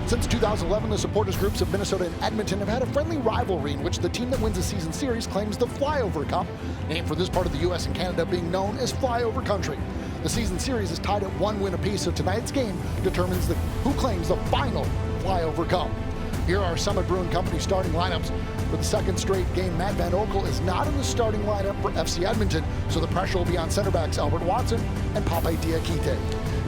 Since 2011, the supporters groups of Minnesota and Edmonton have had a friendly rivalry in which the team that wins the season series claims the Flyover Cup, named for this part of the U.S. and Canada being known as Flyover Country. The season series is tied at 1 win apiece, so tonight's game determines who claims the final Flyover Cup. Here are Summit Brewing Company starting lineups. For the second straight game, Matt Van Oekel is not in the starting lineup for FC Edmonton, so the pressure will be on center backs Albert Watson and Pape Diakite.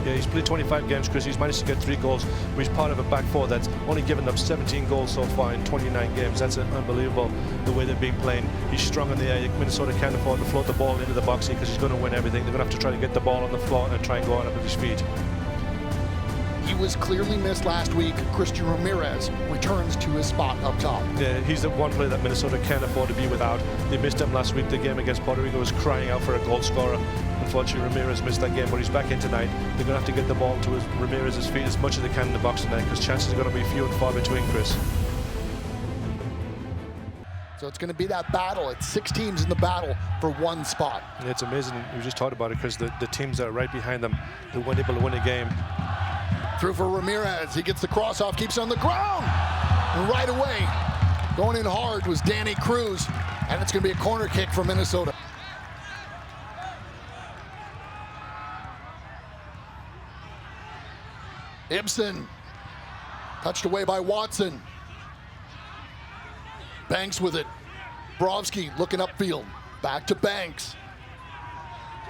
Yeah, he's played 25 games, Chris. He's managed to get 3 goals. He's part of a back four that's only given up 17 goals so far in 29 games. That's unbelievable, the way they're being played. He's strong in the air. Minnesota can't afford to float the ball into the box here because he's going to win everything. They're going to have to try to get the ball on the floor and try and go out with his feet. He was clearly missed last week. Christian Ramirez returns to his spot up top. Yeah, he's the one player that Minnesota can't afford to be without. They missed him last week. The game against Puerto Rico was crying out for a goal scorer. Unfortunately, Ramirez missed that game, but he's back in tonight. They're going to have to get the ball to Ramirez's feet as much as they can in the box tonight because chances are going to be few and far between, Chris. So it's going to be that battle. It's 6 teams in the battle for 1 spot. Yeah, it's amazing. We just talked about it because the teams that are right behind them who weren't able to win a game. Through for Ramirez. He gets the cross off, keeps it on the ground. And right away, going in hard was Danny Cruz. And it's going to be a corner kick for Minnesota. Ibsen. Touched away by Watson. Banks with it. Brovsky looking upfield. Back to Banks.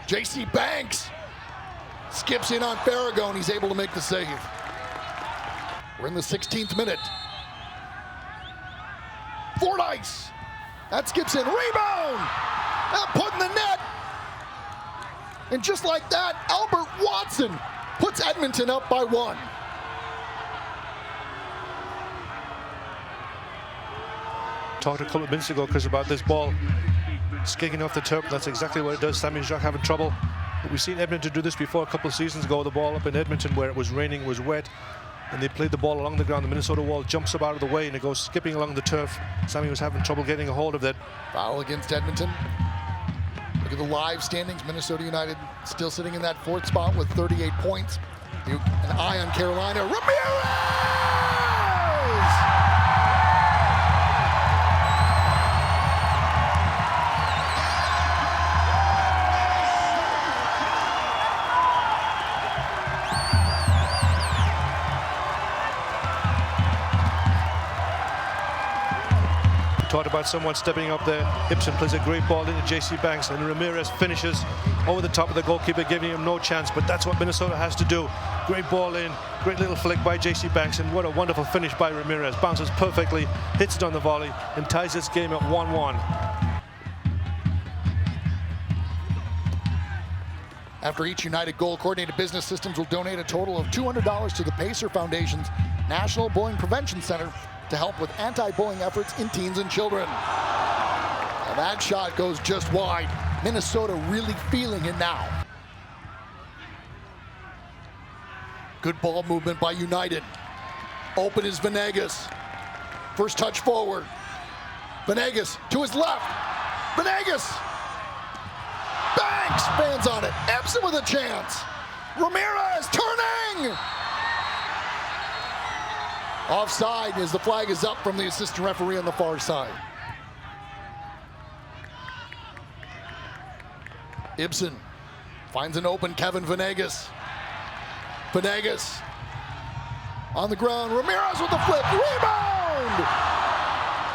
J.C. Banks. Skips in on Farrago, and he's able to make the save. We're in the 16th minute. Fordyce. That skips in. Rebound! That put in the net. And just like that, Albert Watson puts Edmonton up by 1. Talked a couple of minutes ago, Chris, about this ball skigging off the turf. That's exactly what it does. Sammy Jacques having trouble. But we've seen Edmonton do this before a couple of seasons ago. The ball up in Edmonton where it was raining, was wet, and they played the ball along the ground. The Minnesota wall jumps up out of the way and it goes skipping along the turf. Sammy was having trouble getting a hold of that. Foul against Edmonton. Look at the live standings. Minnesota United still sitting in that 4th spot with 38 points. An eye on Carolina. Ramirez! Talked about someone stepping up there. Ibsen plays a great ball into J.C. Banks, and Ramirez finishes over the top of the goalkeeper, giving him no chance. But that's what Minnesota has to do. Great ball in, great little flick by J.C. Banks, and what a wonderful finish by Ramirez. Bounces perfectly, hits it on the volley, and ties this game at 1-1. After each United goal, Coordinated Business Systems will donate a total of $200 to the Pacer Foundation's National Bullying Prevention Center to help with anti-bullying efforts in teens and children. And that shot goes just wide. Minnesota really feeling it now. Good ball movement by United. Open is Venegas. First touch forward. Venegas to his left. Venegas. Banks fans on it. Ibsen with a chance. Ramirez turning. Offside as the flag is up from the assistant referee on the far side. Ibsen finds an open Kevin Venegas. Venegas on the ground. Ramirez with the flip. Rebound!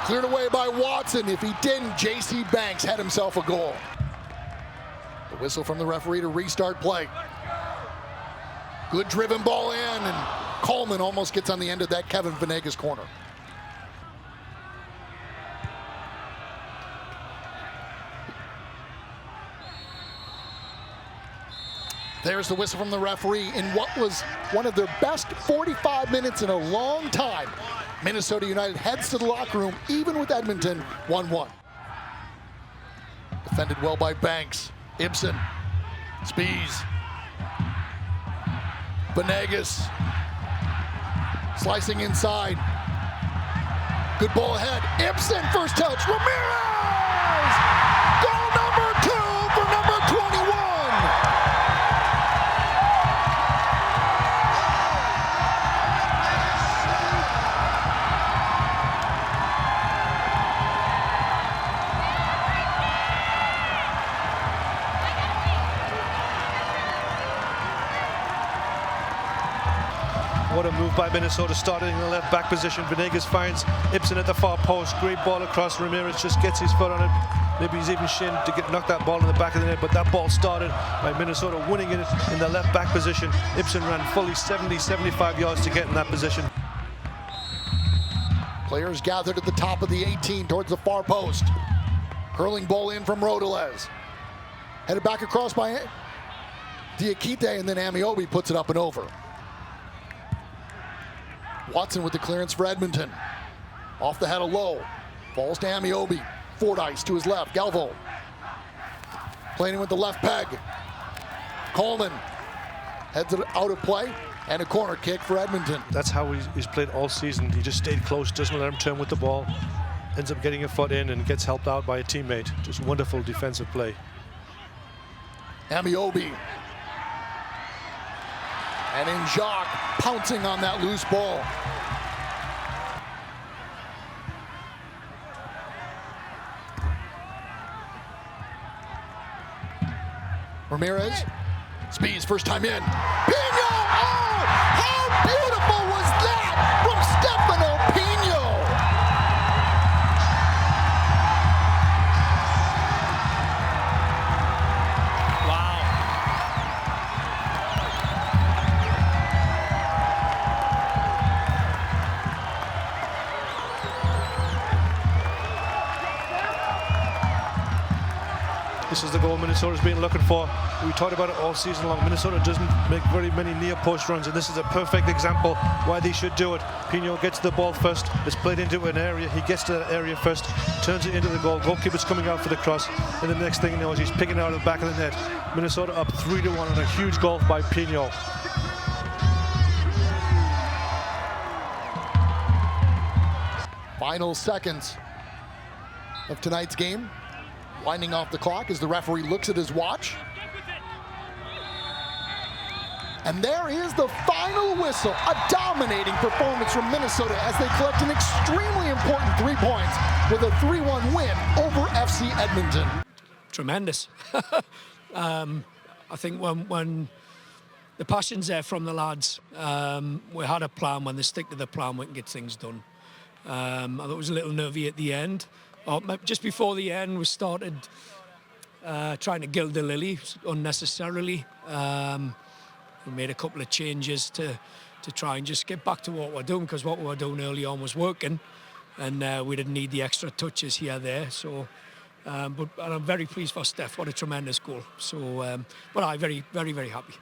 Cleared away by Watson. If he didn't, J.C. Banks had himself a goal. The whistle from the referee to restart play. Good driven ball in, and Coleman almost gets on the end of that Kevin Venegas corner. There's the whistle from the referee in what was one of their best 45 minutes in a long time. Minnesota United heads to the locker room, even with Edmonton, 1-1. Defended well by Banks. Ibsen. Spees. Venegas. Slicing inside. Good ball ahead. Ibsen, first touch. Ramirez! Goal number 2 for number 21. What a move by Minnesota, starting in the left back position. Venegas finds Ibson at the far post. Great ball across. Ramirez just gets his foot on it. Maybe he's even shinned to knock that ball in the back of the net, but that ball started by Minnesota winning it in the left back position. Ibson ran fully 70-75 yards to get in that position. Players gathered at the top of the 18 towards the far post. Curling ball in from Rodeles. Headed back across by Diakite, and then Amiobi puts it up and over. Watson with the clearance for Edmonton. Off the head of Lowe. Falls to Amiobi. Fordyce to his left. Galvo playing with the left peg. Coleman heads it out of play, and a corner kick for Edmonton. That's how he's played all season. He just stayed close, doesn't let him turn with the ball, ends up getting a foot in and gets helped out by a teammate. Just wonderful defensive play. Amiobi. And in Jacques pouncing on that loose ball. Ramirez, Speeds first time in. Pino! Oh! How beautiful was that from Stefano Pino? Wow. This is the goal Minnesota's been looking for. We talked about it all season long. Minnesota doesn't make very many near post runs, and this is a perfect example why they should do it. Pino gets the ball first. It's played into an area. He gets to that area first, turns it into the goal. Goalkeeper's coming out for the cross, and the next thing he knows, he's picking it out of the back of the net. Minnesota up 3-1 on a huge goal by Pino. Final seconds of tonight's game. Winding off the clock as the referee looks at his watch. And there is the final whistle. A dominating performance from Minnesota as they collect an extremely important 3 points with a 3-1 win over FC Edmonton. Tremendous. I think when the passion's there from the lads, we had a plan. When they stick to the plan, we can get things done. I thought it was a little nervy at the end. Just before the end, we started trying to gild the lily unnecessarily. We made a couple of changes to try and just get back to what we're doing, because what we were doing early on was working, and we didn't need the extra touches here there. So, and I'm very pleased for Steph. What a tremendous goal. So, but I'm very, very, very happy.